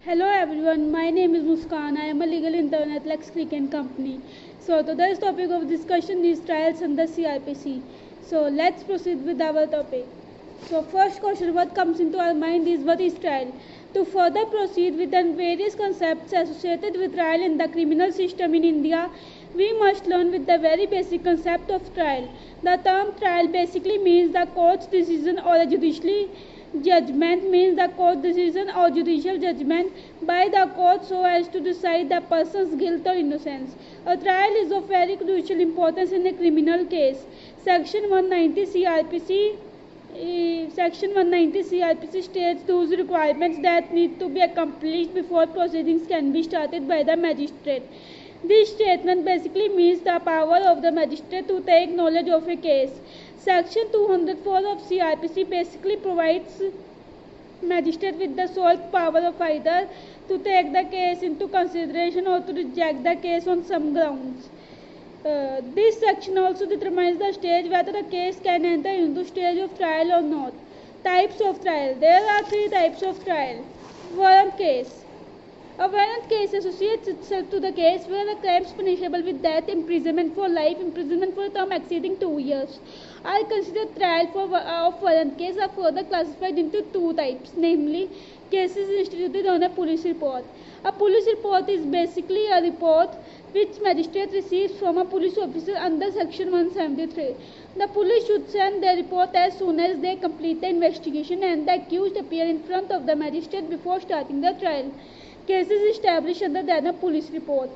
Hello everyone, my name is Muskan. I am a legal intern at Lex Creek and Company. So today's topic of discussion is trials under CRPC. So let's proceed with our topic. So first question what comes into our mind is what is trial? To further proceed with the various concepts associated with trial in the criminal system in India, we must learn with the very basic concept of trial. The term trial basically means the court's decision or a judicially judgment means the court decision or judicial judgment by the court so as to decide the person's guilt or innocence. A trial is of very crucial importance in a criminal case. Section 190 CRPC Section 190 CRPC states those requirements that need to be accomplished before proceedings can be started by the magistrate. This statement basically means the power of the magistrate to take knowledge of a case. Section 204 of CRPC basically provides magistrate with the sole power of either to take the case into consideration or to reject the case on some grounds. This section also determines the stage whether a case can enter into stage of trial or not. Types of trial. There are three types of trial. Warrant case. A warrant case associates itself to the case where a crime is punishable with death, imprisonment for life, imprisonment for a term exceeding 2 years. I consider trial of warrant case are further classified into two types, namely cases instituted on a police report. A police report is basically a report which magistrate receives from a police officer under section 173. The police should send their report as soon as they complete the investigation and the accused appear in front of the magistrate before starting the trial. Cases established under the police report.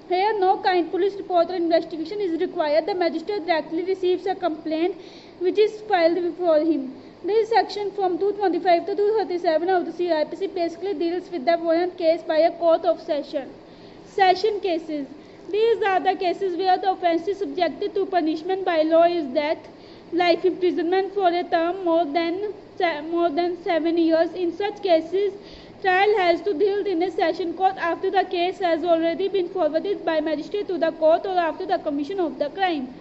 Here, no kind police report or investigation is required. The magistrate directly receives a complaint which is filed before him. This section from 225 to 237 of the CRPC basically deals with the warrant case by a court of session. Session cases. These are the cases where the offence is subjected to punishment by law is death, life imprisonment for a term more than 7 years. In such cases, trial has to be held in a session court after the case has already been forwarded by magistrate to the court or after the commission of the crime.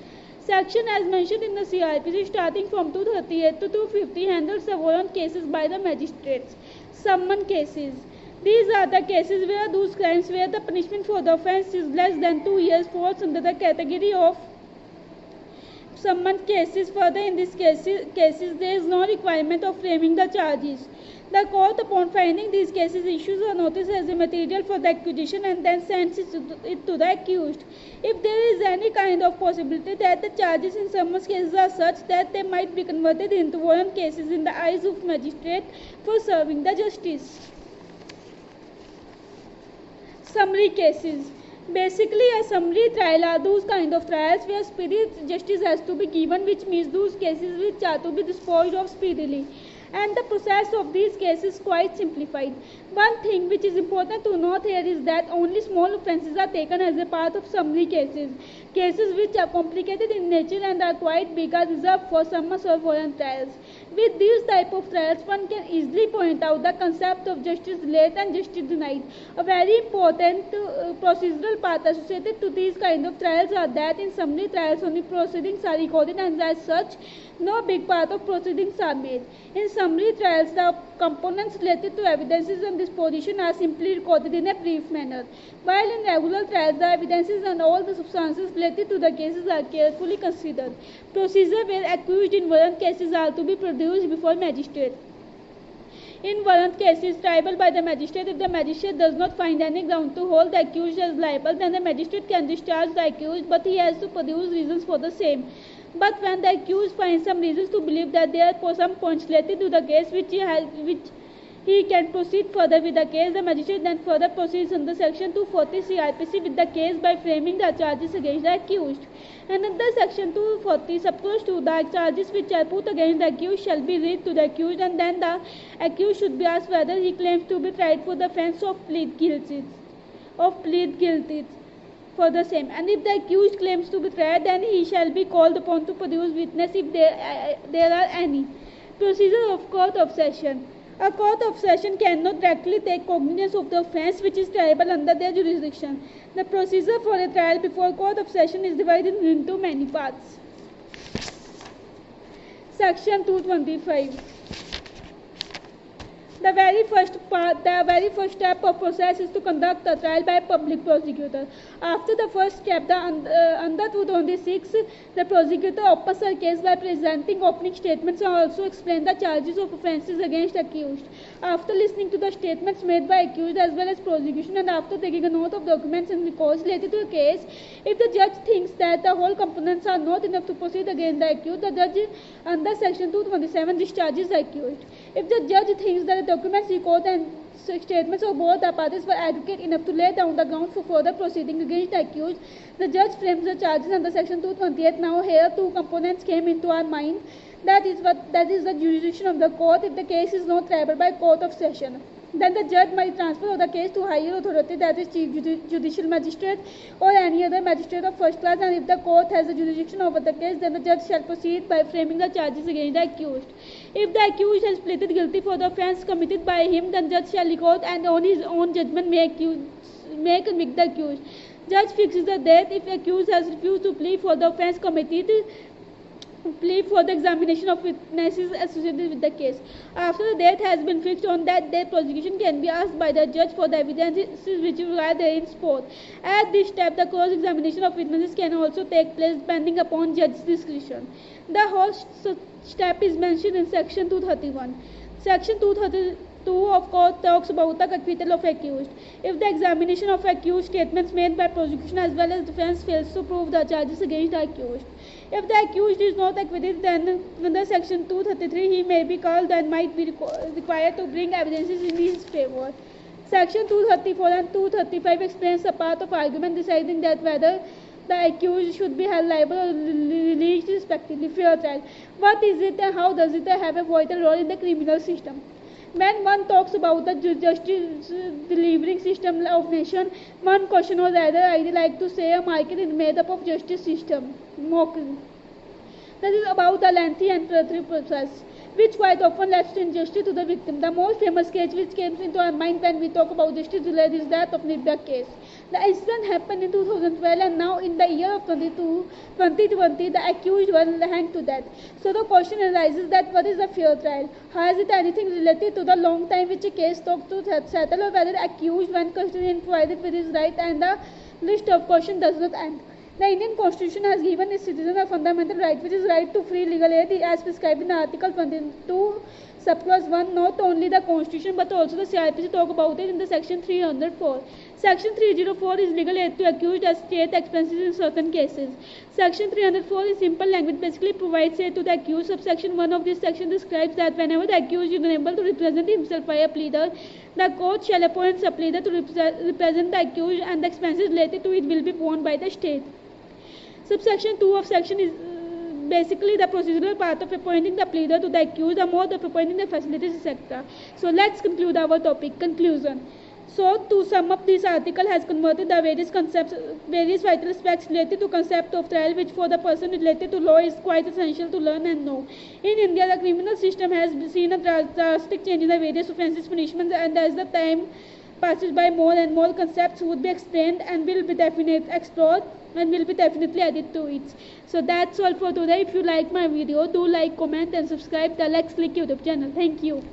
Section as mentioned in the CRPC starting from 238 to 250 handles the warrant cases by the magistrates. Summon cases. These are the cases where those crimes where the punishment for the offence is less than 2 years falls under the category of summoned cases. Further, in these cases there is no requirement of framing the charges. The court, upon finding these cases, issues a notice as a material for the accusation and then sends it to the accused. If there is any kind of possibility that the charges in summons cases are such that they might be converted into warrant cases in the eyes of magistrate for serving the justice. Summary cases. Basically, a summary trial are those kind of trials where speedy justice has to be given, which means those cases which are to be disposed of speedily. And the process of these cases is quite simplified. One thing which is important to note here is that only small offences are taken as a part of summary cases. Cases which are complicated in nature and are quite big are reserved for summons or warrant trials. With these type of trials, one can easily point out the concept of justice delayed and justice denied. A very important procedural part associated to these kind of trials are that in summary trials only proceedings are recorded and as such no big part of proceedings are made. In summary trials, the components related to evidences and disposition are simply recorded in a brief manner, while in regular trials, the evidences and all the substances related to the cases are carefully considered. Procedure where accused in warrant cases are to be produced before magistrate. In warrant cases triable by the magistrate, if the magistrate does not find any ground to hold the accused as liable, then the magistrate can discharge the accused, but he has to produce reasons for the same. But when the accused finds some reasons to believe that there are some points related to the case which he can proceed further with the case, the magistrate then further proceeds under section 240 CRPC with the case by framing the charges against the accused. And under section 240 subclause 2, the charges which are put against the accused shall be read to the accused, and then the accused should be asked whether he claims to be tried for the offence of plead guilty for the same, and if the accused claims to be tried, then he shall be called upon to produce witness if there are any. Procedure of court of session. A court of session cannot directly take cognizance of the offence which is triable under their jurisdiction. The procedure for a trial before court of session is divided into many parts. Section 225. The very first step of process is to conduct the trial by public prosecutor. After the first step, under 226, the prosecutor opens her case by presenting opening statements and also explain the charges of offences against accused. After listening to the statements made by accused as well as prosecution, and after taking a note of documents and records related to the case, if the judge thinks that the whole components are not enough to proceed against the accused, the judge under section 227 discharges the accused. If the judge thinks that the documents, records and statements of both the parties were adequate enough to lay down the ground for further proceeding against the accused, the judge frames the charges under section 228. Now here two components came into our mind. That is the jurisdiction of the court if the case is not triable by court of session. Then the judge might transfer the case to higher authority, that is chief judicial magistrate or any other magistrate of first class, and if the court has the jurisdiction over the case, then the judge shall proceed by framing the charges against the accused. If the accused has pleaded guilty for the offence committed by him, then judge shall record and on his own judgment may convict the accused. Judge fixes the date if accused has refused to plead for the offence committed. Plea for the examination of witnesses associated with the case. After the date has been fixed, on that date prosecution can be asked by the judge for the evidences which are therein sport. At this step, the cross-examination of witnesses can also take place pending upon judge's discretion. The whole step is mentioned in section 231. Section 232 of court talks about the acquittal of accused. If the examination of accused statements made by prosecution as well as defence fails to prove the charges against the accused. If the accused is not acquitted, then under section 233 he may be called and might be required to bring evidences in his favour. Section 234 and 235 explains the part of argument deciding that whether the accused should be held liable or released respectively. Fair trial. What is it and how does it have a vital role in the criminal system? When one talks about the justice delivering system of nation, one question or rather I'd like to say a market is made up of justice system. Mockery. That is about the lengthy and thorough process, which quite often leads to injustice to the victim. The most famous case which comes into our mind when we talk about justice delayed is that of Nirbhaya case. The incident happened in 2012 and now in the year of 2020 the accused was hanged to death. So the question arises that what is a fair trial? Has it anything related to the long time which a case took to settle, or whether the accused when questioned and provided with his right and the list of questions does not end? The Indian Constitution has given its citizens a fundamental right, which is right to free legal aid as prescribed in Article 22, subclause 1. Not only the Constitution but also the CRPC talk about it in the section 304. Section 304 is legal aid to accused as state expenses in certain cases. Section 304 in simple language basically provides aid to the accused. Subsection 1 of this section describes that whenever the accused is unable to represent himself by a pleader, the court shall appoint a pleader to represent the accused and the expenses related to it will be borne by the state. Subsection 2 of section is basically the procedural part of appointing the pleader to the accused, the mode of appointing the facilities, etc. So let's conclude our topic. Conclusion. So to sum up, this article has converted the various vital aspects related to concept of trial, which for the person related to law is quite essential to learn and know. In India, the criminal system has seen a drastic change in the various offences punishments, and as the time passes by, more and more concepts would be explained and will be definitely explored and will be definitely added to it. So that's all for today. If you like my video, do like, comment and subscribe the Let's Click YouTube channel. Thank you.